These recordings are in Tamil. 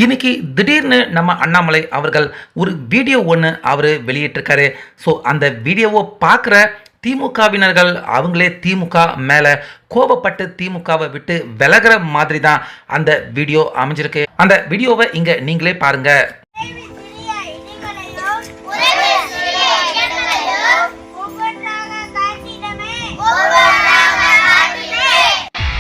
இன்னைக்கு திடீர்னு நம்ம அண்ணாமலை அவர்கள் ஒரு வீடியோ ஒன்று அவர் வெளியிட்டிருக்காரு. ஸோ அந்த வீடியோவை பார்க்குற திமுகவினர்கள் அவங்களே திமுக மேலே கோபப்பட்டு திமுகவை விட்டு விலகிற மாதிரி தான் அந்த வீடியோ அமைஞ்சிருக்கு. அந்த வீடியோவை இங்கே நீங்களே பாருங்க.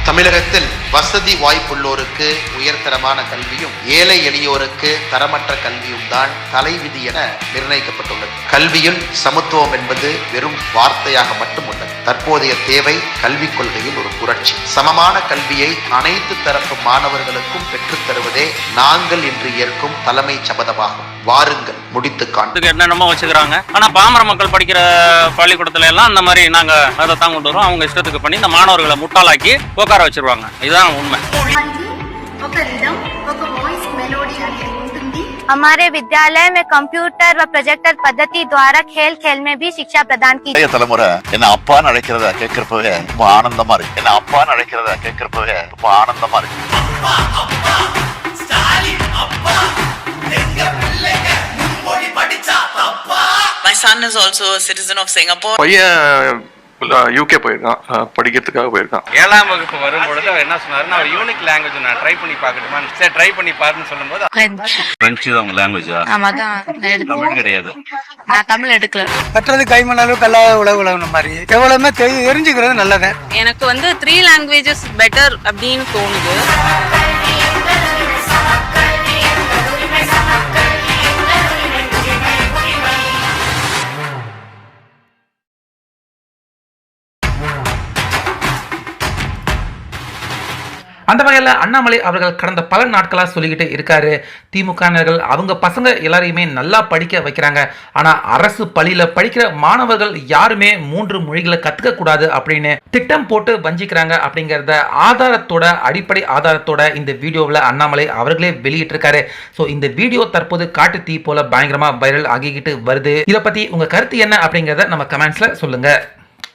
தமிழகத்தில் வசதி வாய்ப்புள்ளோருக்கு உயர்தரமான கல்வியும் ஏழை எளியோருக்கு தரமற்ற கல்வியும் தான் தலைவிதி என நிர்ணயிக்கப்பட்டுள்ளது. கல்வியில் சமத்துவம் என்பது வெறும் வார்த்தையாக மட்டும் உள்ளது. தற்போதைய தேவை கல்விக் கொள்கையில் ஒரு புரட்சி. சமமான கல்வியை அனைத்து தரப்பு மாணவர்களுக்கும் பெற்றுத் தருவதே நாங்கள் இன்று ஏற்கும் தலைமை சபதமாகும். வாருங்கள் முடித்து காண்போம். என்னென்னமோ வச்சுக்கிறாங்க. ஆனா பாமர மக்கள் படிக்கிற பள்ளிக்கூடத்துல எல்லாம் அந்த மாதிரி நாங்க அதை தான் கொண்டு வரோம். அவங்க இஷ்டத்துக்கு பண்ணி இந்த மாணவர்களை முட்டாளாக்கி உட்கார வச்சிருவாங்க. இதுதான் உண்மை. हमारे विद्यालय में कंप्यूटर व प्रोजेक्टर पद्धति द्वारा खेल खेल में भी शिक्षा प्रदान की. தலைமுறை என்ன அப்பான்னு அழைக்கிறத கேட்கிறப்பவே ரொம்ப ஆனந்தமா இருக்கு. என்ன அப்பான்னு அழைக்கிறத கேட்கிறப்பவே ரொம்ப ஆனந்தமா இருக்கு. My son is also a citizen of Singapore. பையன் யூகே போயிருக்கான், படிக்கிறதுக்காக போயிருக்கான். 7ஆம் வகுப்பு வரும்பொழுது அவர் என்ன சொன்னாருன்னா, அவர் யூனிக் லாங்குவேஜ் நான் ட்ரை பண்ணி பார்க்கட்டுமா, சரி ட்ரை பண்ணி பாருன்னு சொல்லும்போது பிரெஞ்சு தான் உங்க லாங்குவேஜா? ஆமா தான் தமிழ் கிடையாது. நான் தமிழ் எடுக்கல. கற்றது கைமணாலும் கல்லாத உலகுலகின மாதிரி எவ்வளவுமே தெரிஞ்சுக்கிறது நல்லது. எனக்கு வந்து 3 languages பெட்டர் அப்படின்னு தோணுது. அந்த வகையில் அண்ணாமலை அவர்கள் கடந்த பல நாட்களாக சொல்லிக்கிட்டு இருக்காரு, திமுகவினர்கள் அவங்க பசங்க எல்லாரையுமே நல்லா படிக்க வைக்கிறாங்க, ஆனால் அரசு பள்ளியில் படிக்கிற மாணவர்கள் யாருமே 3 மொழிகளை கற்றுக்கக்கூடாது அப்படின்னு திட்டம் போட்டு வஞ்சிக்கிறாங்க அப்படிங்கிறத அடிப்படை ஆதாரத்தோட இந்த வீடியோவில் அண்ணாமலை அவர்களே வெளியிட்டிருக்காரு. ஸோ இந்த வீடியோ தற்போது காட்டு தீ போல பயங்கரமாக வைரல் ஆகிக்கிட்டு வருது. இதை பற்றி உங்கள் கருத்து என்ன அப்படிங்கிறத நம்ம கமெண்ட்ஸில் சொல்லுங்கள்.